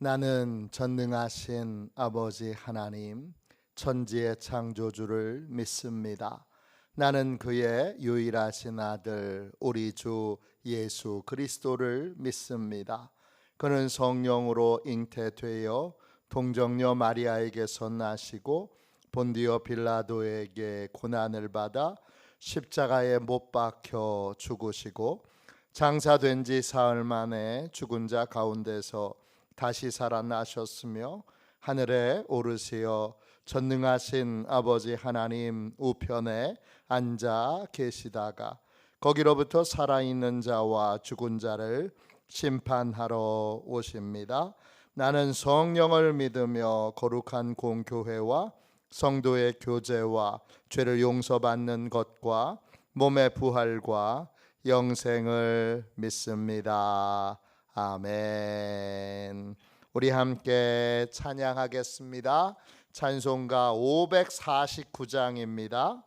나는 전능하신 아버지 하나님, 천지의 창조주를 믿습니다. 나는 그의 유일하신 아들 우리 주 예수 그리스도를 믿습니다. 그는 성령으로 잉태되어 동정녀 마리아에게서 나시고 본디오 빌라도에게 고난을 받아 십자가에 못 박혀 죽으시고 장사된 지 사흘 만에 죽은 자 가운데서 다시 살아나셨으며 하늘에 오르시어 전능하신 아버지 하나님 우편에 앉아 계시다가 거기로부터 살아있는 자와 죽은 자를 심판하러 오십니다. 나는 성령을 믿으며 거룩한 공교회와 성도의 교제와 죄를 용서받는 것과 몸의 부활과 영생을 믿습니다. 아멘. 우리 함께 찬양하겠습니다. 찬송가 549장입니다.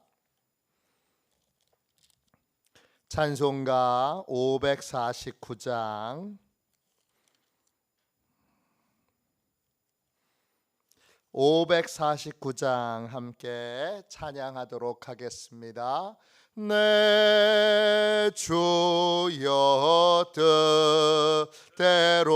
찬송가 549장 549장 함께 찬양하도록 하겠습니다. 내 주여 뜻대로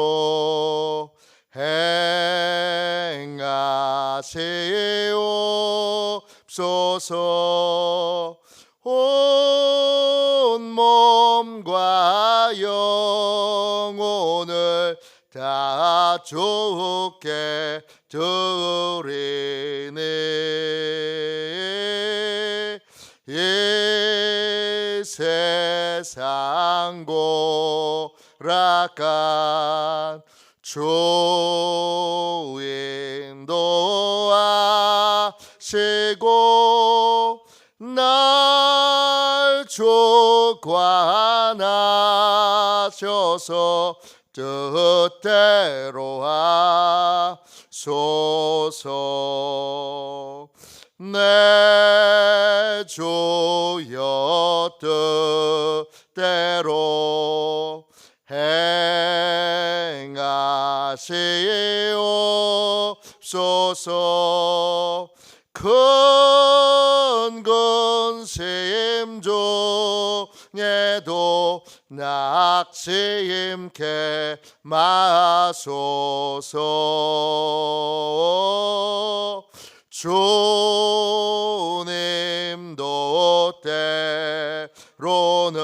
행하시옵소서. 온 몸과 영혼을 다 주께 드리니 이 세상 고락한 주 인도하시고 날 주관하셔서 뜻대로 하소서. 내 주여 뜻대로 행하시옵소서. 큰 근심 중에도 낙심케 마소서. 주님도 때로는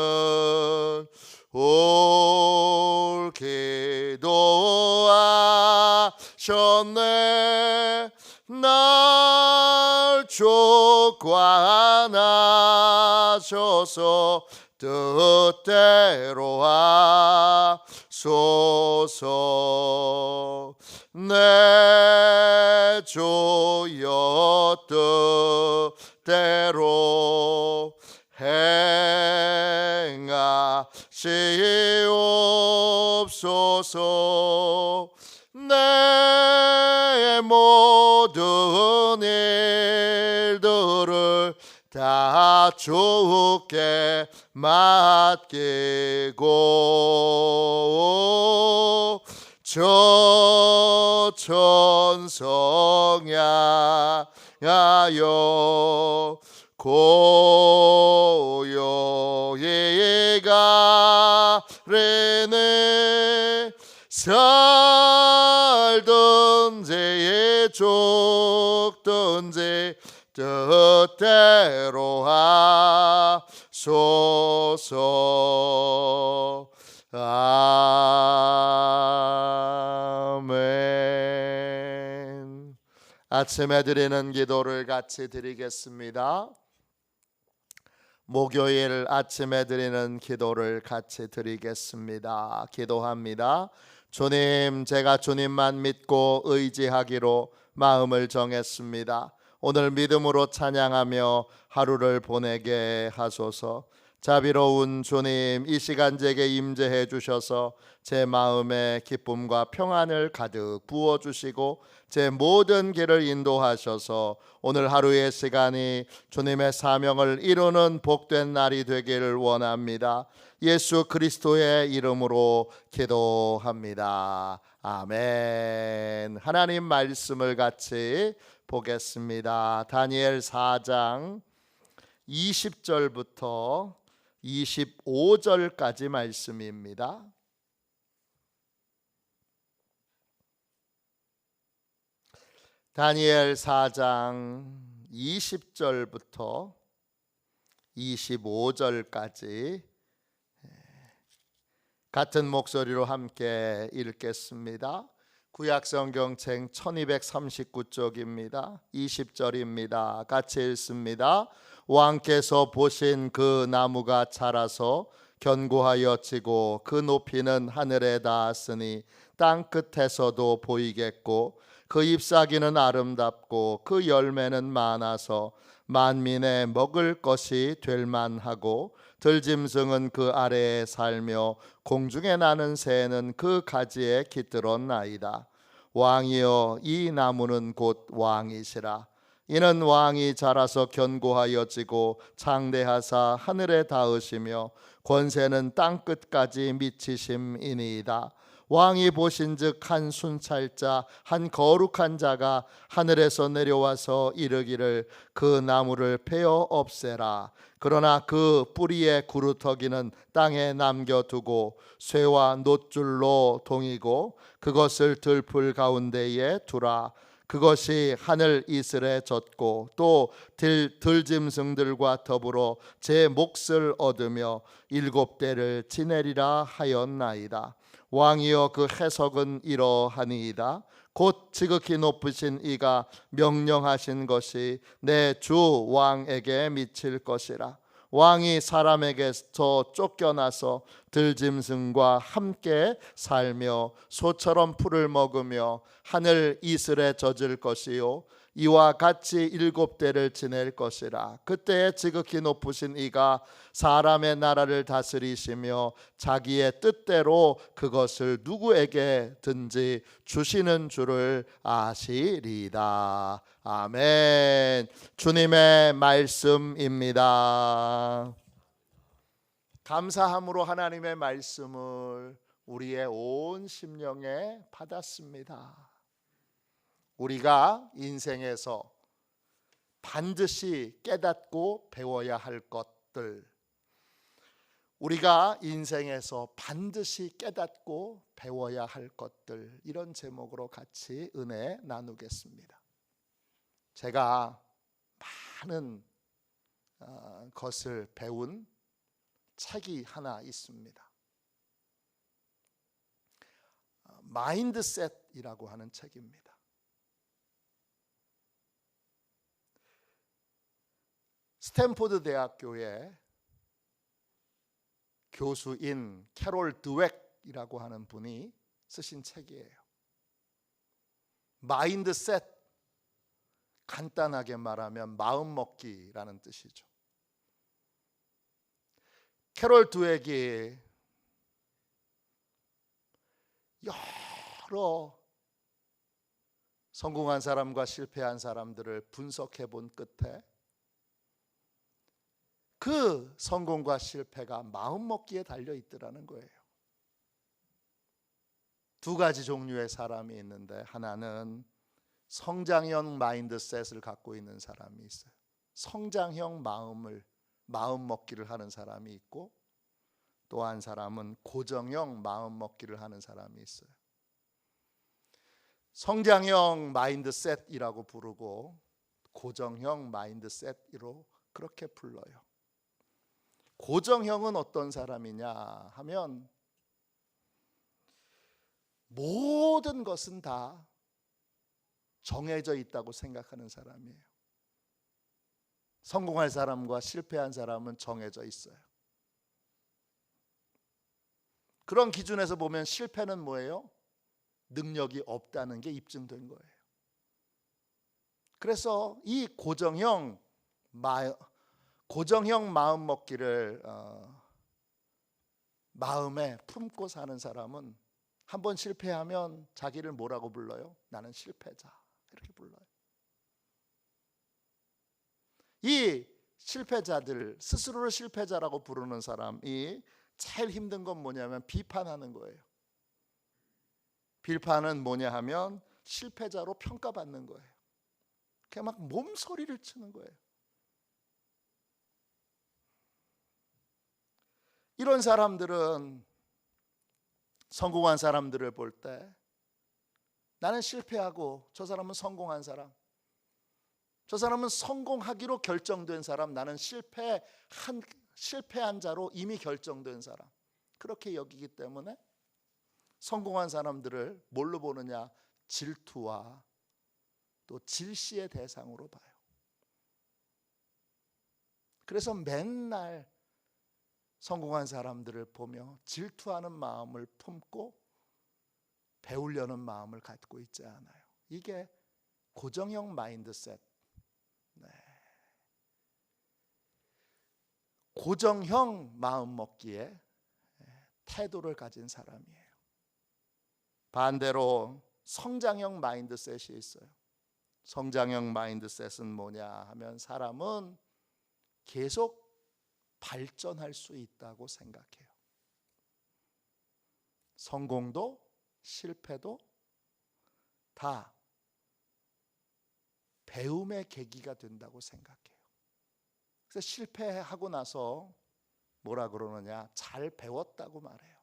올 기도하셨네. 날 주관하셔서 뜻대로 하소서. 내 주여 뜻대로 행하시옵소서. 내 모든 일들을 다 주께 맡기고 저 천성 향하여 고요히 가리니 살든지 죽든지 뜻대로 하소서. 아멘. 아침에 드리는 기도를 같이 드리겠습니다. 목요일 아침에 드리는 기도를 같이 드리겠습니다. 기도합니다. 주님, 제가 주님만 믿고 의지하기로 마음을 정했습니다. 오늘 믿음으로 찬양하며 하루를 보내게 하소서. 자비로운 주님, 이 시간 제게 임재해 주셔서 제 마음에 기쁨과 평안을 가득 부어주시고 제 모든 길을 인도하셔서 오늘 하루의 시간이 주님의 사명을 이루는 복된 날이 되기를 원합니다. 예수 그리스도의 이름으로 기도합니다. 아멘. 하나님 말씀을 같이 보겠습니다. 다니엘 4장 20절부터 25절까지 말씀입니다. 다니엘 4장 20절부터 25절까지 같은 목소리로 함께 읽겠습니다. 구약성경책 1239쪽입니다. 20절입니다. 같이 읽습니다. 왕께서 보신 그 나무가 자라서 견고하여 지고 그 높이는 하늘에 닿았으니 땅 끝에서도 보이겠고 그 잎사귀는 아름답고 그 열매는 많아서 만민의 먹을 것이 될 만하고 들짐승은 그 아래에 살며 공중에 나는 새는 그 가지에 깃들었나이다. 왕이여, 이 나무는 곧 왕이시라. 이는 왕이 자라서 견고하여지고 창대하사 하늘에 닿으시며 권세는 땅 끝까지 미치심이니이다. 왕이 보신즉 한 순찰자 한 거룩한 자가 하늘에서 내려와서 이르기를 그 나무를 베어 없애라. 그러나 그 뿌리의 구루터기는 땅에 남겨두고 쇠와 놋줄로 동이고 그것을 들풀 가운데에 두라. 그것이 하늘 이슬에 젖고 또 들짐승들과 더불어 제 몫을 얻으며 7대를 지내리라 하였나이다. 왕이여, 그 해석은 이러하니이다. 곧 지극히 높으신 이가 명령하신 것이 내 주 왕에게 미칠 것이라. 왕이 사람에게서 쫓겨나서 들짐승과 함께 살며 소처럼 풀을 먹으며 하늘 이슬에 젖을 것이요 이와 같이 7대를 지낼 것이라. 그때에 지극히 높으신 이가 사람의 나라를 다스리시며 자기의 뜻대로 그것을 누구에게든지 주시는 줄을 아시리이다. 아멘. 주님의 말씀입니다. 감사함으로 하나님의 말씀을 우리의 온 심령에 받았습니다. 우리가 인생에서 반드시 깨닫고 배워야 할 것들, 우리가 인생에서 반드시 깨닫고 배워야 할 것들, 이런 제목으로 같이 은혜 나누겠습니다. 제가 많은 것을 배운 책이 하나 있습니다. 마인드셋이라고 하는 책입니다. 스탠포드 대학교의 교수인 캐롤 드웩이라고 하는 분이 쓰신 책이에요. 마인드셋, 간단하게 말하면 마음먹기라는 뜻이죠. 캐롤 드웩이 여러 성공한 사람과 실패한 사람들을 분석해 본 끝에 그 성공과 실패가 마음먹기에 달려 있더라는 거예요. 두 가지 종류의 사람이 있는데, 하나는 성장형 마인드셋을 갖고 있는 사람이 있어요. 성장형 마음먹기를 하는 사람이 있고, 또 한 사람은 고정형 마음먹기를 하는 사람이 있어요. 성장형 마인드셋이라고 부르고 고정형 마인드셋으로 그렇게 불러요. 고정형은 어떤 사람이냐 하면 모든 것은 다 정해져 있다고 생각하는 사람이에요. 성공할 사람과 실패한 사람은 정해져 있어요. 그런 기준에서 보면 실패는 뭐예요? 능력이 없다는 게 입증된 거예요. 그래서 이 고정형 마음먹기를 마음에 품고 사는 사람은 한번 실패하면 자기를 뭐라고 불러요? 나는 실패자, 이렇게 불러요. 이 실패자들, 스스로를 실패자라고 부르는 사람이 제일 힘든 건 뭐냐면 비판하는 거예요. 비판은 뭐냐 하면 실패자로 평가받는 거예요. 그냥 막 몸소리를 치는 거예요. 이런 사람들은 성공한 사람들을 볼 때 나는 실패하고 저 사람은 성공한 사람, 저 사람은 성공하기로 결정된 사람, 나는 실패한 자로 이미 결정된 사람, 그렇게 여기기 때문에 성공한 사람들을 뭘로 보느냐? 질투와 또 질시의 대상으로 봐요. 그래서 맨날 성공한 사람들을 보며 질투하는 마음을 품고 배우려는 마음을 갖고 있지 않아요. 이게 고정형 마인드셋, 고정형 마음먹기에 태도를 가진 사람이에요. 반대로 성장형 마인드셋이 있어요. 성장형 마인드셋은 뭐냐 하면 사람은 계속 발전할 수 있다고 생각해요. 성공도 실패도 다 배움의 계기가 된다고 생각해요. 그래서 실패하고 나서 뭐라 그러느냐? 잘 배웠다고 말해요.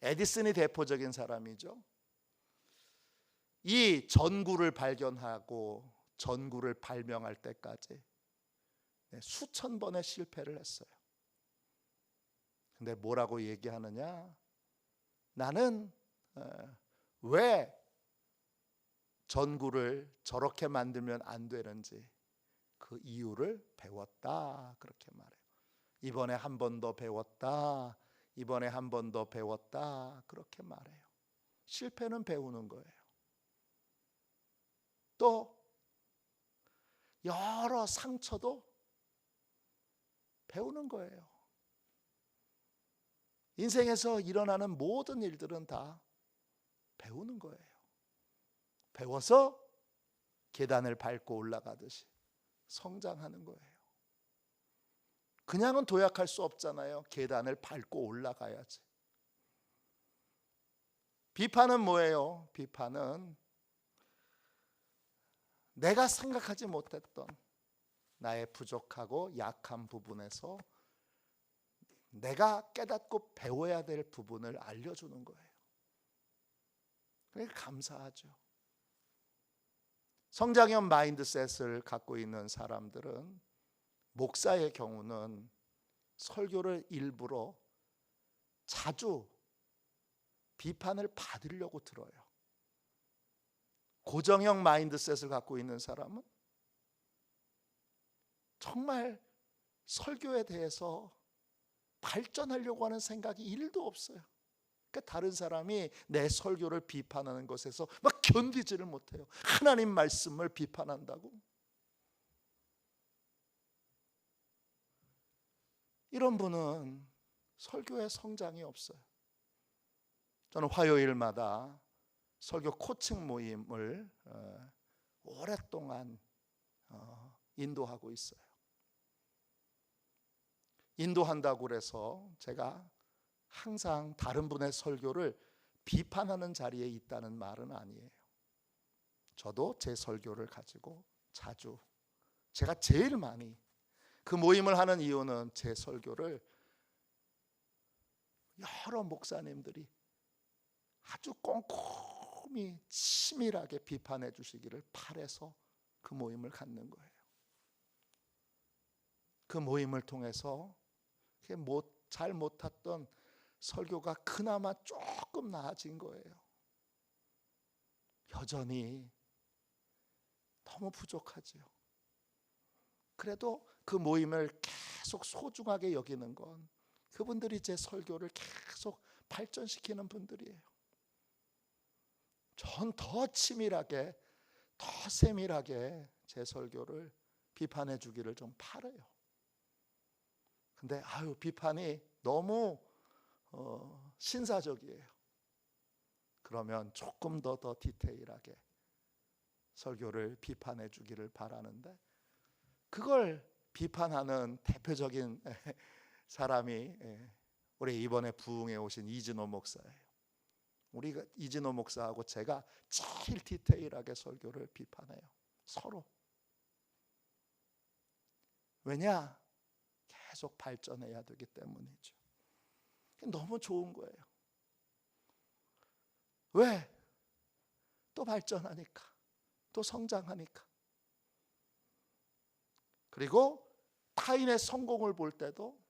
에디슨이 대표적인 사람이죠. 이 전구를 발견하고 전구를 발명할 때까지 수천 번의 실패를 했어요. 근데 뭐라고 얘기하느냐? 나는 왜 전구를 저렇게 만들면 안 되는지 그 이유를 배웠다, 그렇게 말해요. 이번에 한 번 더 배웠다, 이번에 한 번 더 배웠다, 그렇게 말해요. 실패는 배우는 거예요. 또 여러 상처도 배우는 거예요. 인생에서 일어나는 모든 일들은 다 배우는 거예요. 배워서 계단을 밟고 올라가듯이 성장하는 거예요. 그냥은 도약할 수 없잖아요. 계단을 밟고 올라가야지. 비판은 뭐예요? 비판은 내가 생각하지 못했던 나의 부족하고 약한 부분에서 내가 깨닫고 배워야 될 부분을 알려주는 거예요. 그러니까 감사하죠. 성장형 마인드셋을 갖고 있는 사람들은, 목사의 경우는 설교를 일부러 자주 비판을 받으려고 들어요. 고정형 마인드셋을 갖고 있는 사람은 정말 설교에 대해서 발전하려고 하는 생각이 1도 없어요. 그러니까 다른 사람이 내 설교를 비판하는 것에서 막 견디지를 못해요. 하나님 말씀을 비판한다고. 이런 분은 설교에 성장이 없어요. 저는 화요일마다 설교 코칭 모임을 오랫동안 인도하고 있어요. 인도한다고 그래서 제가 항상 다른 분의 설교를 비판하는 자리에 있다는 말은 아니에요. 저도 제 설교를 가지고 자주, 제가 제일 많이 그 모임을 하는 이유는 제 설교를 여러 목사님들이 아주 꼼꼼히 치밀하게 비판해 주시기를 바라서 그 모임을 갖는 거예요. 그 모임을 통해서 잘 못했던 설교가 그나마 조금 나아진 거예요. 여전히 너무 부족하죠. 그래도 그 모임을 계속 소중하게 여기는 건 그분들이 제 설교를 계속 발전시키는 분들이에요. 전 더 치밀하게, 더 세밀하게 제 설교를 비판해 주기를 좀 바라요. 근데 비판이 너무 신사적이에요. 그러면 조금 더 디테일하게 설교를 비판해 주기를 바라는데, 그걸 비판하는 대표적인 사람이 우리 이번에 부흥에 오신 이진호 목사예요. 우리가 이진호 목사하고 제가 제일 디테일하게 설교를 비판해요. 서로. 왜냐? 계속 발전해야 되기 때문이죠. 너무 좋은 거예요. 왜? 또 발전하니까, 또 성장하니까. 그리고 타인의 성공을 볼 때도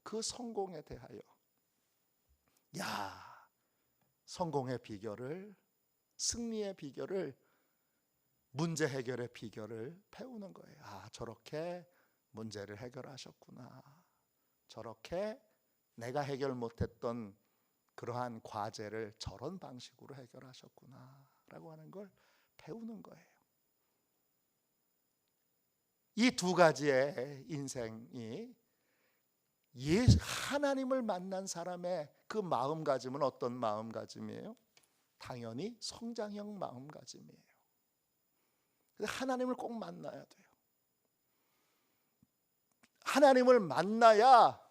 그 성공에 대하여 성공의 비결을, 승리의 비결을, 문제 해결의 비결을 배우는 거예요. 저렇게 문제를 해결하셨구나. 저렇게 내가 해결 못했던 그러한 과제를 저런 방식으로 해결하셨구나 라고 하는 걸 배우는 거예요. 이 두 가지의 인생이 하나님을 만난 사람의 그 마음가짐은 어떤 마음가짐이에요? 당연히 성장형 마음가짐이에요. 하나님을 꼭 만나야 돼요. 하나님을 만나야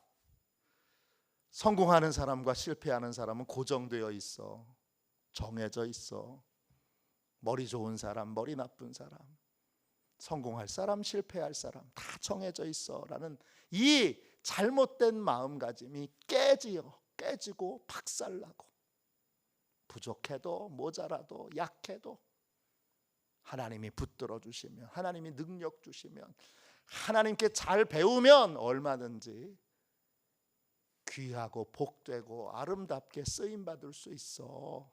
성공하는 사람과 실패하는 사람은 고정되어 있어. 정해져 있어. 머리 좋은 사람, 머리 나쁜 사람, 성공할 사람, 실패할 사람 다 정해져 있어 라는 이 잘못된 마음가짐이 깨지고 박살나고, 부족해도 모자라도 약해도 하나님이 붙들어 주시면, 하나님이 능력 주시면, 하나님께 잘 배우면 얼마든지 귀하고 복되고 아름답게 쓰임받을 수 있어.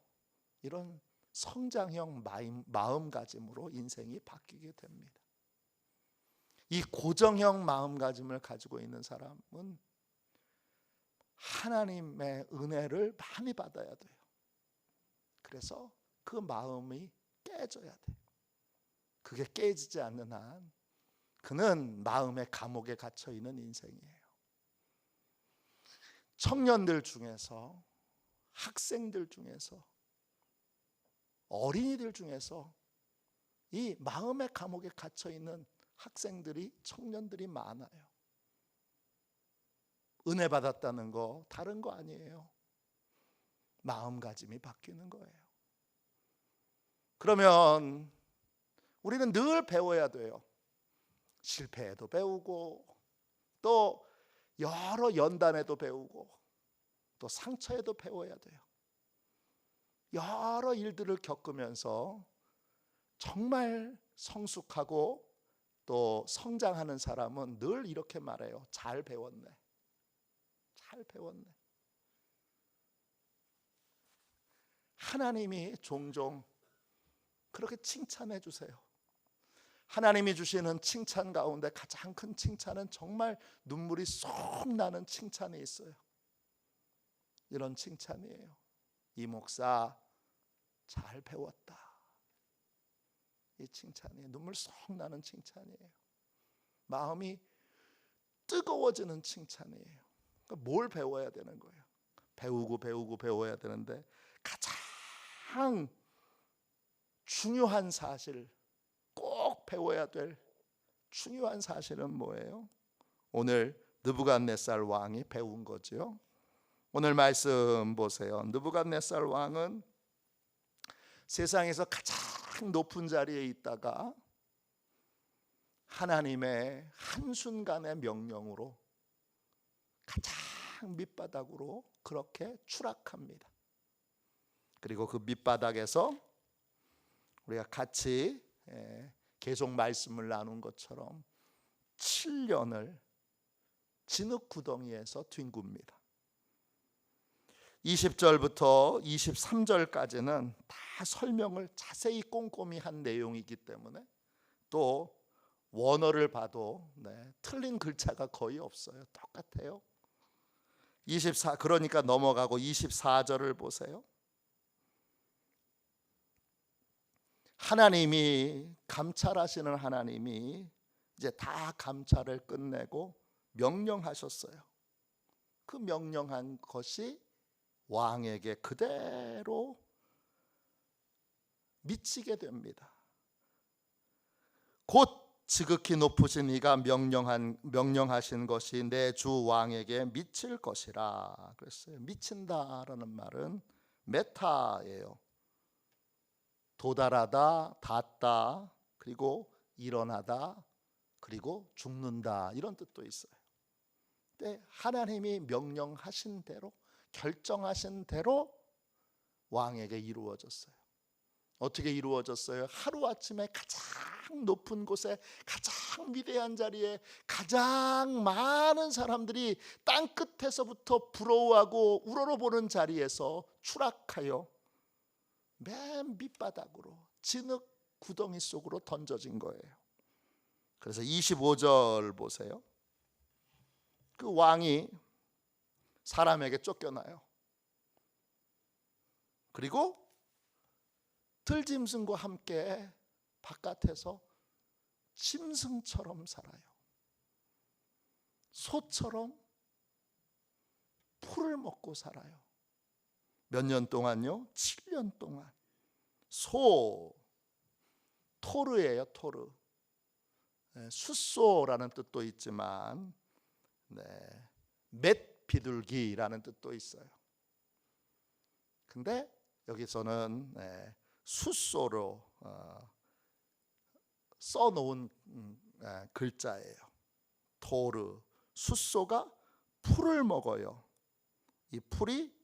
이런 성장형 마음가짐으로 인생이 바뀌게 됩니다. 이 고정형 마음가짐을 가지고 있는 사람은 하나님의 은혜를 많이 받아야 돼요. 그래서 그 마음이 깨져야 돼요. 그게 깨지지 않는 한 그는 마음의 감옥에 갇혀 있는 인생이에요. 청년들 중에서, 학생들 중에서, 어린이들 중에서 이 마음의 감옥에 갇혀 있는 학생들이, 청년들이 많아요. 은혜 받았다는 거 다른 거 아니에요. 마음가짐이 바뀌는 거예요. 그러면 우리는 늘 배워야 돼요. 실패에도 배우고, 또 여러 연단에도 배우고, 또 상처에도 배워야 돼요. 여러 일들을 겪으면서 정말 성숙하고 또 성장하는 사람은 늘 이렇게 말해요. 잘 배웠네. 잘 배웠네. 하나님이 종종 그렇게 칭찬해 주세요. 하나님이 주시는 칭찬 가운데 가장 큰 칭찬은 정말 눈물이 쏙 나는 칭찬이 있어요. 이런 칭찬이에요. 이 목사 잘 배웠다. 이 칭찬이에요. 눈물 쏙 나는 칭찬이에요. 마음이 뜨거워지는 칭찬이에요. 그러니까 뭘 배워야 되는 거예요? 배우고 배워야 되는데 가장 중요한 사실, 꼭 배워야 될 중요한 사실은 뭐예요? 오늘 느부갓네살 왕이 배운 거죠. 오늘 말씀 보세요. 느부갓네살 왕은 세상에서 가장 높은 자리에 있다가 하나님의 한순간의 명령으로 가장 밑바닥으로 그렇게 추락합니다. 그리고 그 밑바닥에서 우리가 같이 계속 말씀을 나눈 것처럼 7년을 진흙구덩이에서 뒹굽니다. 20절부터 23절까지는 다 설명을 자세히 꼼꼼히 한 내용이기 때문에, 또 원어를 봐도 틀린 글자가 거의 없어요. 똑같아요. 그러니까 넘어가고 24절을 보세요. 하나님이, 감찰하시는 하나님이 이제 다 감찰을 끝내고 명령하셨어요. 그 명령한 것이 왕에게 그대로 미치게 됩니다. 곧 지극히 높으신 이가 명령하신 것이 내 주 왕에게 미칠 것이라 그랬어요. 미친다라는 말은 메타예요. 도달하다, 닿다, 그리고 일어나다, 그리고 죽는다, 이런 뜻도 있어요. 근데 하나님이 명령하신 대로, 결정하신 대로 왕에게 이루어졌어요. 어떻게 이루어졌어요? 하루아침에 가장 높은 곳에, 가장 위대한 자리에, 가장 많은 사람들이 땅끝에서부터 부러워하고 우러러보는 자리에서 추락하여 맨 밑바닥으로 진흙 구덩이 속으로 던져진 거예요. 그래서 25절 보세요. 그 왕이 사람에게 쫓겨나요. 그리고 들짐승과 함께 바깥에서 짐승처럼 살아요. 소처럼 풀을 먹고 살아요. 몇 년 동안요? 7년 동안. 토르예요. 토르. 숫소라는 뜻도 있지만 맷 비둘기라는 뜻도 있어요. 근데 여기서는 숫소로 써놓은 글자예요. 토르, 숫소가 풀을 먹어요. 이 풀이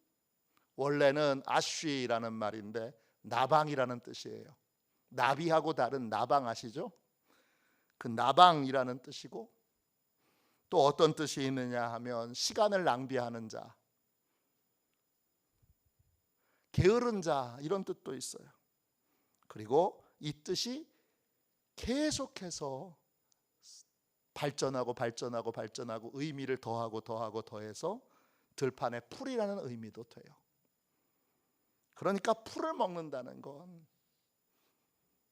원래는 아쉬라는 말인데 나방이라는 뜻이에요. 나비하고 다른 나방 아시죠? 그 나방이라는 뜻이고, 또 어떤 뜻이 있느냐 하면 시간을 낭비하는 자, 게으른 자, 이런 뜻도 있어요. 그리고 이 뜻이 계속해서 발전하고 의미를 더해서 들판에 풀이라는 의미도 돼요. 그러니까 풀을 먹는다는 건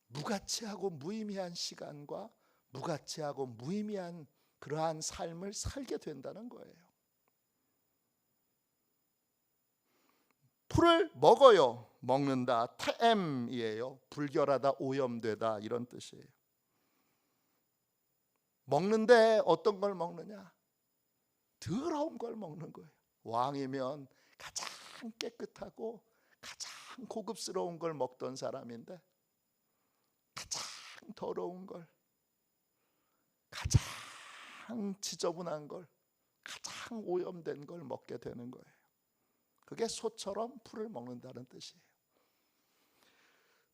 무가치하고 무의미한 시간과 무가치하고 무의미한 그러한 삶을 살게 된다는 거예요. 풀을 먹어요. 먹는다. 태엠이에요. 불결하다, 오염되다, 이런 뜻이에요. 먹는데 어떤 걸 먹느냐? 더러운 걸 먹는 거예요. 왕이면 가장 깨끗하고 가장 고급스러운 걸 먹던 사람인데 가장 더러운 걸, 가장 지저분한 걸, 가장 오염된 걸 먹게 되는 거예요. 그게 소처럼 풀을 먹는다는 뜻이에요.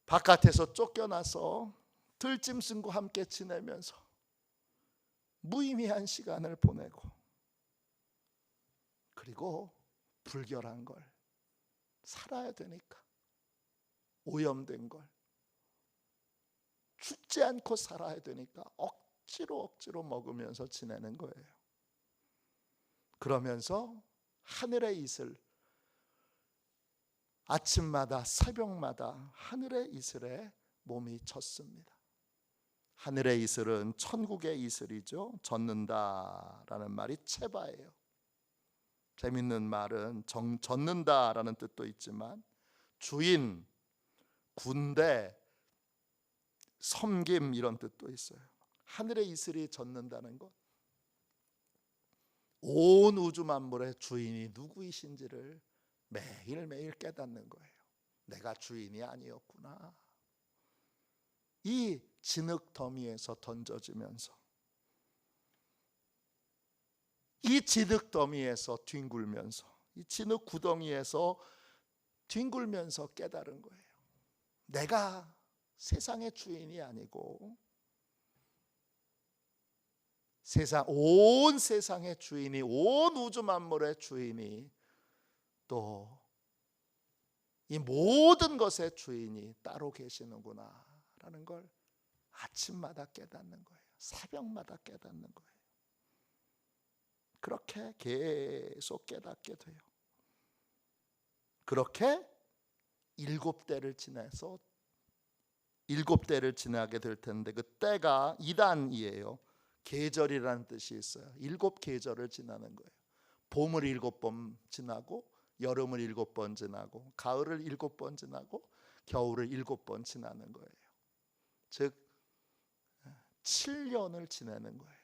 바깥에서 쫓겨나서 들짐승과 함께 지내면서 무의미한 시간을 보내고, 그리고 불결한 걸 살아야 되니까 오염된 걸 죽지 않고 살아야 되니까 억지로 먹으면서 지내는 거예요. 그러면서 하늘의 이슬, 아침마다 새벽마다 하늘의 이슬에 몸이 젖습니다. 하늘의 이슬은 천국의 이슬이죠. 젖는다라는 말이 체바예요. 재밌는 말은 젖는다라는 뜻도 있지만 주인, 군대, 섬김, 이런 뜻도 있어요. 하늘의 이슬이 젖는다는 것, 온 우주 만물의 주인이 누구이신지를 매일매일 깨닫는 거예요. 내가 주인이 아니었구나. 이 진흙 더미에서 던져지면서, 이 진흙 더미에서 뒹굴면서, 이 진흙 구덩이에서 뒹굴면서 깨달은 거예요. 내가 세상의 주인이 아니고 온 세상의 주인이, 온 우주 만물의 주인이, 또 이 모든 것의 주인이 따로 계시는구나 라는 걸 아침마다 깨닫는 거예요. 새벽마다 깨닫는 거예요. 그렇게 계속 깨닫게 돼요. 그렇게 7대를 지나서 7대를 지나게 될 텐데, 그 때가 이단이에요. 계절이라는 뜻이 있어요. 7계절을 지나는 거예요. 봄을 7번 지나고, 여름을 7번 지나고, 가을을 7번 지나고, 겨울을 7번 지나는 거예요. 즉 7년을 지내는 거예요.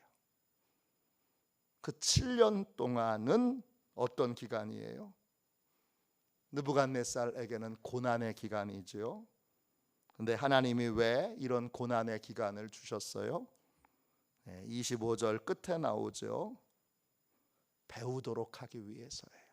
그 7년 동안은 어떤 기간이에요? 느부갓네살에게는 고난의 기간이죠. 근데 하나님이 왜 이런 고난의 기간을 주셨어요? 25절 끝에 나오죠. 배우도록 하기 위해서예요.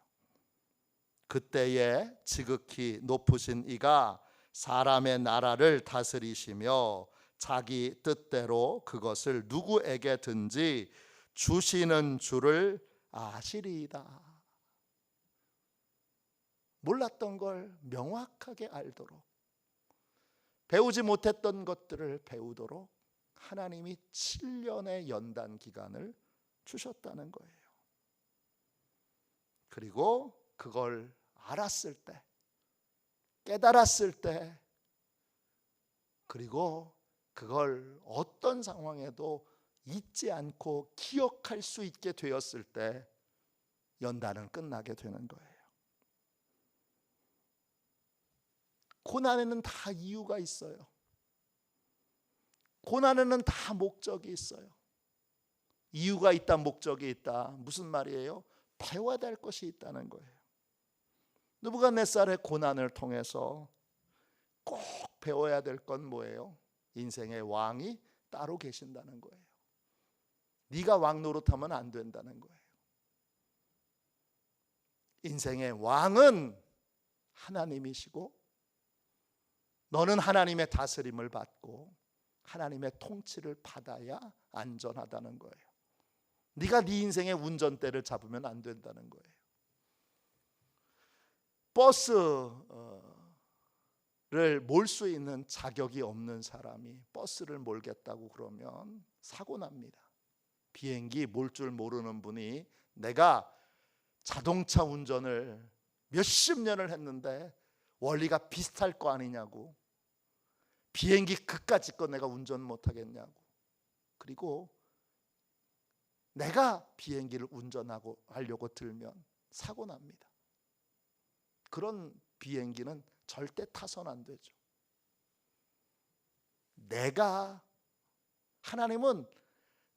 그때에 지극히 높으신 이가 사람의 나라를 다스리시며 자기 뜻대로 그것을 누구에게든지 주시는 줄을 아시리이다. 몰랐던 걸 명확하게 알도록, 배우지 못했던 것들을 배우도록 하나님이 7년의 연단 기간을 주셨다는 거예요. 그리고 그걸 알았을 때, 깨달았을 때, 그리고 그걸 어떤 상황에도 잊지 않고 기억할 수 있게 되었을 때 연단은 끝나게 되는 거예요. 고난에는 다 이유가 있어요. 고난에는 다 목적이 있어요. 이유가 있다, 목적이 있다. 무슨 말이에요? 배워야 될 것이 있다는 거예요. 느부갓네살의 고난을 통해서 꼭 배워야 될 건 뭐예요? 인생의 왕이 따로 계신다는 거예요. 네가 왕 노릇하면 안 된다는 거예요. 인생의 왕은 하나님이시고 너는 하나님의 다스림을 받고 하나님의 통치를 받아야 안전하다는 거예요. 네가 네 인생의 운전대를 잡으면 안 된다는 거예요. 버스를 몰 수 있는 자격이 없는 사람이 버스를 몰겠다고 그러면 사고 납니다. 비행기 몰 줄 모르는 분이 내가 자동차 운전을 몇십 년을 했는데 원리가 비슷할 거 아니냐고, 비행기 그까짓 거 내가 운전 못하겠냐고, 그리고 내가 비행기를 하려고 들면 사고 납니다. 그런 비행기는 절대 타선 안 되죠. 하나님은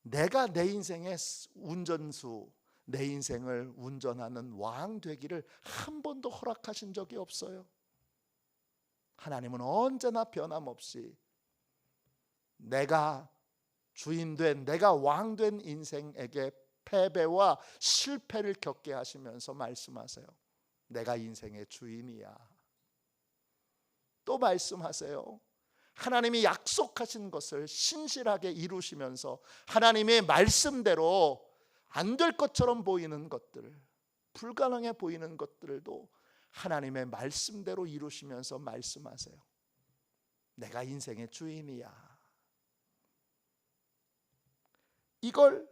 내가 내 인생의 운전수, 내 인생을 운전하는 왕 되기를 한 번도 허락하신 적이 없어요. 하나님은 언제나 변함없이 내가 주인된, 내가 왕된 인생에게 패배와 실패를 겪게 하시면서 말씀하세요. 내가 인생의 주인이야. 또 말씀하세요. 하나님이 약속하신 것을 신실하게 이루시면서 하나님의 말씀대로 안 될 것처럼 보이는 것들, 불가능해 보이는 것들도 하나님의 말씀대로 이루시면서 말씀하세요. 내가 인생의 주인이야. 이걸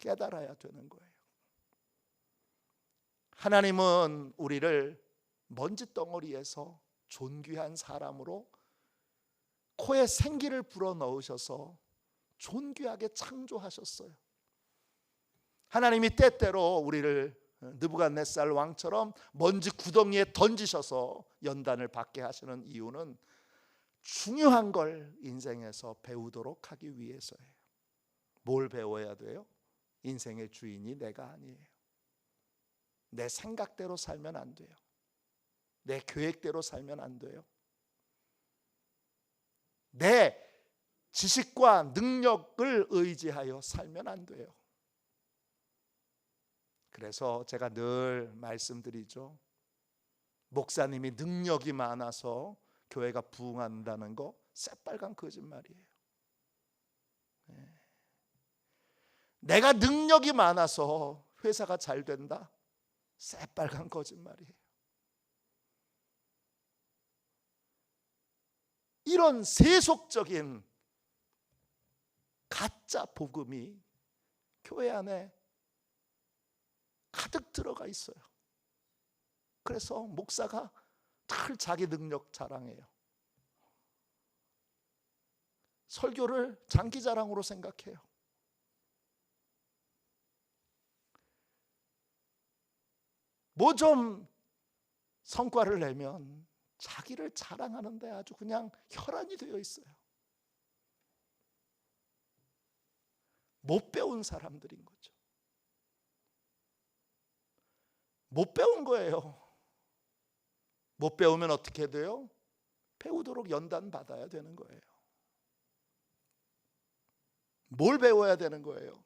깨달아야 되는 거예요. 하나님은 우리를 먼지덩어리에서 존귀한 사람으로 코에 생기를 불어넣으셔서 존귀하게 창조하셨어요. 하나님이 때때로 우리를 느부갓네살 왕처럼 먼지 구덩이에 던지셔서 연단을 받게 하시는 이유는 중요한 걸 인생에서 배우도록 하기 위해서예요. 뭘 배워야 돼요? 인생의 주인이 내가 아니에요. 내 생각대로 살면 안 돼요. 내 계획대로 살면 안 돼요. 내 지식과 능력을 의지하여 살면 안 돼요. 그래서 제가 늘 말씀드리죠. 목사님이 능력이 많아서 교회가 부흥한다는 거 새빨간 거짓말이에요. 내가 능력이 많아서 회사가 잘 된다? 새빨간 거짓말이에요. 이런 세속적인 가짜 복음이 교회 안에 가득 들어가 있어요. 그래서 목사가 늘 자기 능력 자랑해요. 설교를 장기 자랑으로 생각해요. 뭐 좀 성과를 내면 자기를 자랑하는데 아주 그냥 혈안이 되어 있어요. 못 배운 사람들인 거죠. 못 배운 거예요. 못 배우면 어떻게 돼요? 배우도록 연단 받아야 되는 거예요. 뭘 배워야 되는 거예요?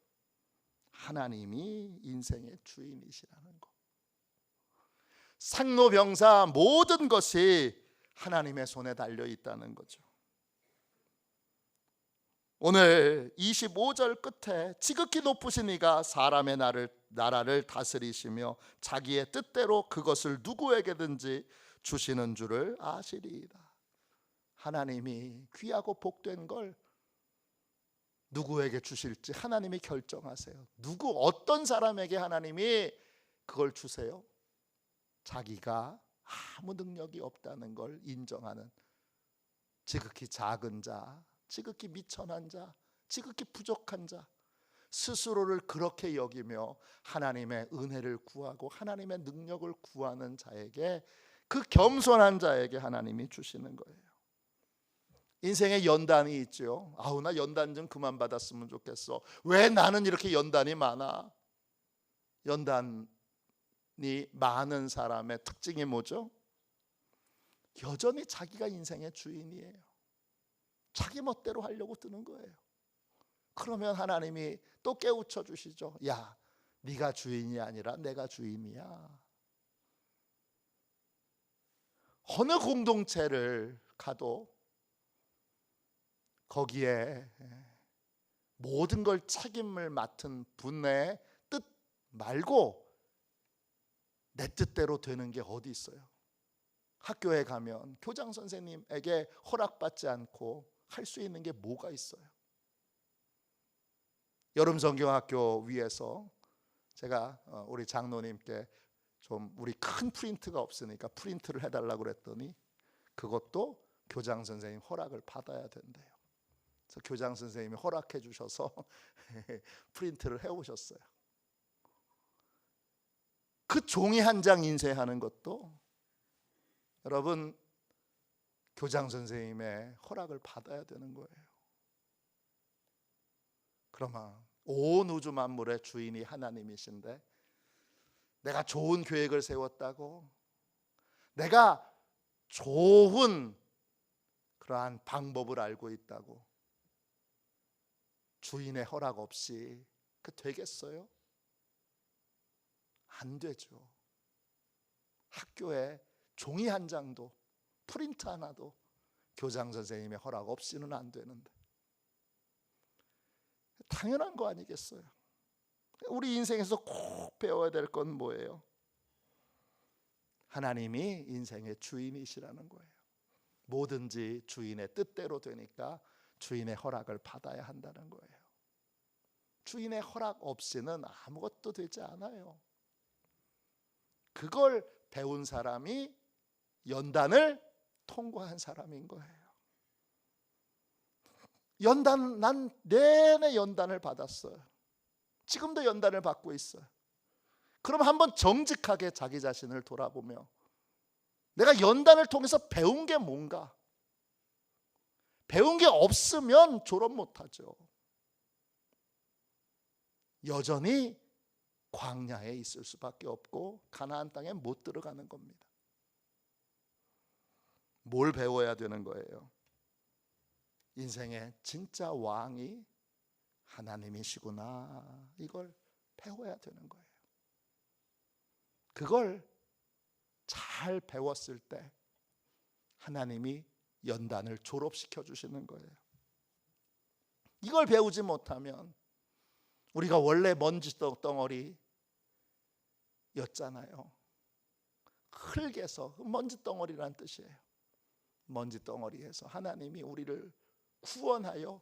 하나님이 인생의 주인이시라는 거. 상노병사 모든 것이 하나님의 손에 달려 있다는 거죠. 오늘 25절 끝에 지극히 높으신 이가 사람의 나라를 다스리시며 자기의 뜻대로 그것을 누구에게든지 주시는 줄을 아시리이다. 하나님이 귀하고 복된 걸 누구에게 주실지 하나님이 결정하세요. 어떤 사람에게 하나님이 그걸 주세요? 자기가 아무 능력이 없다는 걸 인정하는 지극히 작은 자, 지극히 미천한 자, 지극히 부족한 자, 스스로를 그렇게 여기며 하나님의 은혜를 구하고 하나님의 능력을 구하는 자에게, 그 겸손한 자에게 하나님이 주시는 거예요. 인생에 연단이 있죠. 아우, 나 연단 좀 그만 받았으면 좋겠어. 왜 나는 이렇게 연단이 많아? 연단이 많은 사람의 특징이 뭐죠? 여전히 자기가 인생의 주인이에요. 자기 멋대로 하려고 드는 거예요. 그러면 하나님이 또 깨우쳐 주시죠. 야, 네가 주인이 아니라 내가 주인이야. 어느 공동체를 가도 거기에 모든 걸 책임을 맡은 분의 뜻 말고 내 뜻대로 되는 게 어디 있어요? 학교에 가면 교장 선생님에게 허락받지 않고 할 수 있는 게 뭐가 있어요? 여름 성경학교 위에서 제가 우리 장로님께 좀 우리 큰 프린트가 없으니까 프린트를 해달라고 그랬더니 그것도 교장 선생님 허락을 받아야 된대요. 그래서 교장 선생님이 허락해 주셔서 프린트를 해오셨어요. 그 종이 한 장 인쇄하는 것도 여러분 교장 선생님의 허락을 받아야 되는 거예요. 그러면 온 우주 만물의 주인이 하나님이신데 내가 좋은 계획을 세웠다고, 내가 좋은 그러한 방법을 알고 있다고 주인의 허락 없이 그 되겠어요? 안 되죠. 학교에 종이 한 장도 프린트 하나도 교장 선생님의 허락 없이는 안 되는데 당연한 거 아니겠어요? 우리 인생에서 꼭 배워야 될 건 뭐예요? 하나님이 인생의 주인이시라는 거예요. 뭐든지 주인의 뜻대로 되니까 주인의 허락을 받아야 한다는 거예요. 주인의 허락 없이는 아무것도 되지 않아요. 그걸 배운 사람이 연단을 통과한 사람인 거예요. 연단, 난 내내 연단을 받았어요. 지금도 연단을 받고 있어요. 그럼 한번 정직하게 자기 자신을 돌아보며 내가 연단을 통해서 배운 게 뭔가? 배운 게 없으면 졸업 못하죠. 여전히 광야에 있을 수밖에 없고 가나안 땅에 못 들어가는 겁니다. 뭘 배워야 되는 거예요? 인생의 진짜 왕이 하나님이시구나, 이걸 배워야 되는 거예요. 그걸 잘 배웠을 때 하나님이 연단을 졸업시켜 주시는 거예요. 이걸 배우지 못하면 우리가 원래 먼지 덩어리였잖아요. 흙에서, 먼지 덩어리란 뜻이에요. 먼지 덩어리에서 하나님이 우리를 구원하여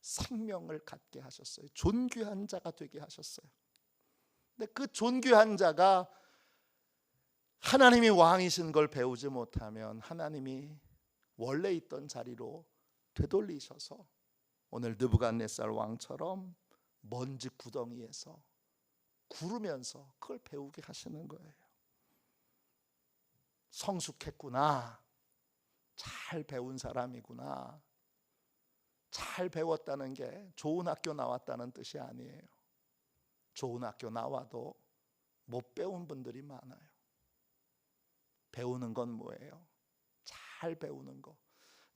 생명을 갖게 하셨어요. 존귀한 자가 되게 하셨어요. 근데 그 존귀한 자가 하나님이 왕이신 걸 배우지 못하면 하나님이 원래 있던 자리로 되돌리셔서 오늘 느부갓네살 왕처럼 먼지 구덩이에서 구르면서 그걸 배우게 하시는 거예요. 성숙했구나, 잘 배운 사람이구나, 잘 배웠다는 게 좋은 학교 나왔다는 뜻이 아니에요. 좋은 학교 나와도 못 배운 분들이 많아요. 배우는 건 뭐예요? 잘 배우는 거.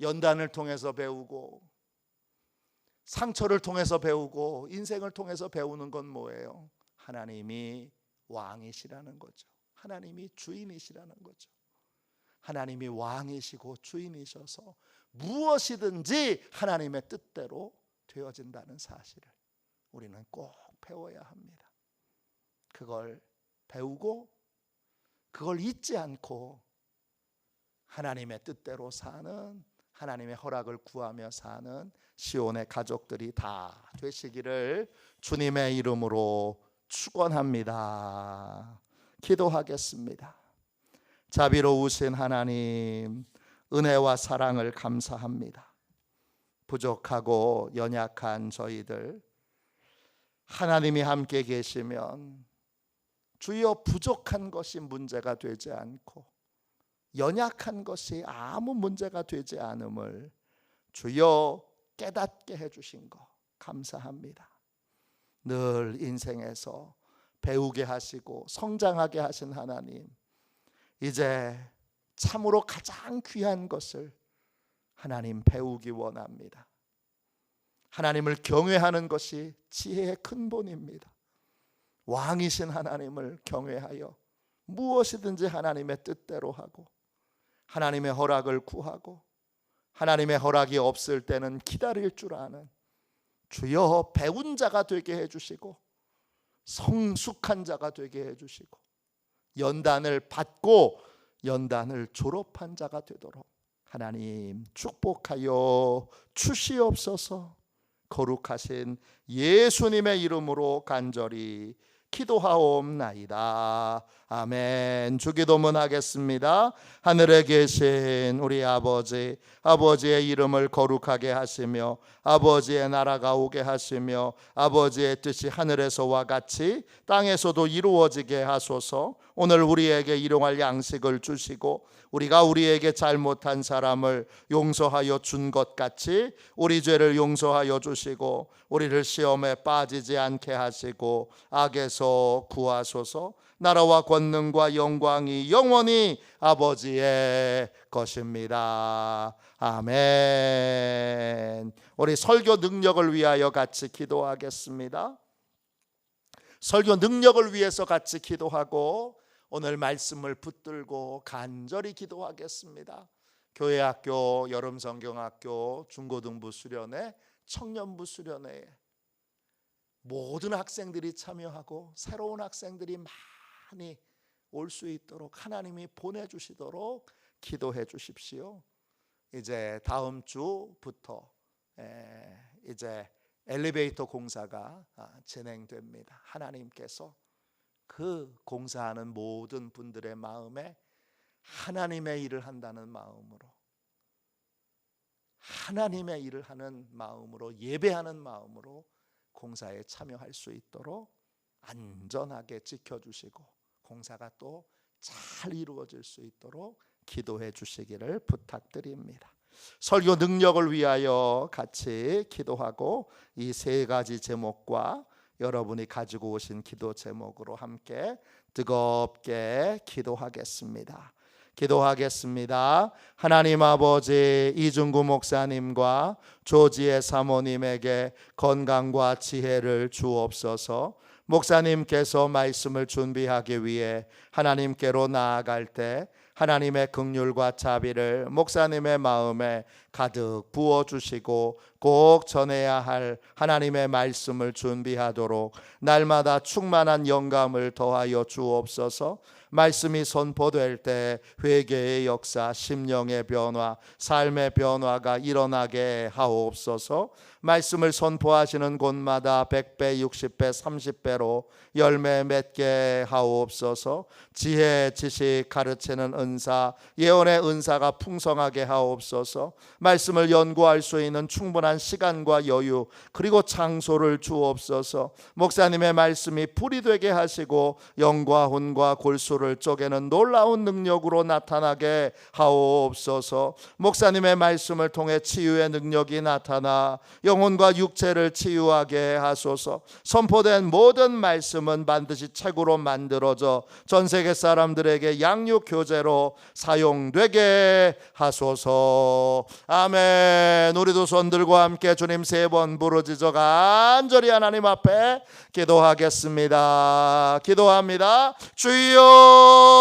연단을 통해서 배우고, 상처를 통해서 배우고, 인생을 통해서 배우는 건 뭐예요? 하나님이 왕이시라는 거죠. 하나님이 주인이시라는 거죠. 하나님이 왕이시고 주인이셔서 무엇이든지 하나님의 뜻대로 되어진다는 사실을 우리는 꼭 배워야 합니다. 그걸 배우고 그걸 잊지 않고 하나님의 뜻대로 사는, 하나님의 허락을 구하며 사는 시온의 가족들이 다 되시기를 주님의 이름으로 축원합니다. 기도하겠습니다. 자비로우신 하나님, 은혜와 사랑을 감사합니다. 부족하고 연약한 저희들, 하나님이 함께 계시면 주여 부족한 것이 문제가 되지 않고 연약한 것이 아무 문제가 되지 않음을 주여 깨닫게 해주신 것 감사합니다. 늘 인생에서 배우게 하시고 성장하게 하신 하나님, 이제 참으로 가장 귀한 것을 하나님 배우기 원합니다. 하나님을 경외하는 것이 지혜의 근본입니다. 왕이신 하나님을 경외하여 무엇이든지 하나님의 뜻대로 하고 하나님의 허락을 구하고 하나님의 허락이 없을 때는 기다릴 줄 아는 주여 배운 자가 되게 해주시고 성숙한 자가 되게 해주시고 연단을 받고 연단을 졸업한 자가 되도록 하나님 축복하여 주시옵소서. 거룩하신 예수님의 이름으로 간절히 기도하옵나이다. 아멘. 주기도문 하겠습니다. 하늘에 계신 우리 아버지, 아버지의 이름을 거룩하게 하시며 아버지의 나라가 오게 하시며 아버지의 뜻이 하늘에서와 같이 땅에서도 이루어지게 하소서. 오늘 우리에게 일용할 양식을 주시고 우리가 우리에게 잘못한 사람을 용서하여 준 것 같이 우리 죄를 용서하여 주시고 우리를 시험에 빠지지 않게 하시고 악에서 구하소서. 나라와 권능과 영광이 영원히 아버지의 것입니다. 아멘. 우리 설교 능력을 위하여 같이 기도하겠습니다. 설교 능력을 위해서 같이 기도하고 오늘 말씀을 붙들고 간절히 기도하겠습니다. 교회학교, 여름성경학교, 중고등부 수련회, 청년부 수련회에 모든 학생들이 참여하고 새로운 학생들이 많이 올 수 있도록 하나님이 보내주시도록 기도해 주십시오. 이제 다음 주부터 이제 엘리베이터 공사가 진행됩니다. 하나님께서 그 공사하는 모든 분들의 마음에 하나님의 일을 한다는 마음으로, 하나님의 일을 하는 마음으로, 예배하는 마음으로 공사에 참여할 수 있도록 안전하게 지켜주시고 공사가 또 잘 이루어질 수 있도록 기도해 주시기를 부탁드립니다. 설교 능력을 위하여 같이 기도하고 이 세 가지 제목과 여러분이 가지고 오신 기도 제목으로 함께 뜨겁게 기도하겠습니다. 기도하겠습니다. 하나님 아버지, 이중구 목사님과 조지혜 사모님에게 건강과 지혜를 주옵소서. 목사님께서 말씀을 준비하기 위해 하나님께로 나아갈 때 하나님의 긍휼과 자비를 목사님의 마음에 가득 부어주시고 꼭 전해야 할 하나님의 말씀을 준비하도록 날마다 충만한 영감을 더하여 주옵소서. 말씀이 선포될 때 회개의 역사, 심령의 변화, 삶의 변화가 일어나게 하옵소서. 말씀을 선포하시는 곳마다 100배, 60배, 30배로 열매 맺게 하옵소서. 지혜, 지식, 가르치는 은사, 예언의 은사가 풍성하게 하옵소서. 말씀을 연구할 수 있는 충분한 시간과 여유 그리고 장소를 주옵소서. 목사님의 말씀이 불이 되게 하시고 영과 혼과 골수를 원수를 쪼개는 놀라운 능력으로 나타나게 하옵소서. 목사님의 말씀을 통해 치유의 능력이 나타나 영혼과 육체를 치유하게 하소서. 선포된 모든 말씀은 반드시 책으로 만들어져 전 세계 사람들에게 양육 교재로 사용되게 하소서. 아멘. 우리도 손들과 함께 주님 3번 부르짖어 간절히 하나님 앞에 기도하겠습니다. 기도합니다. 주여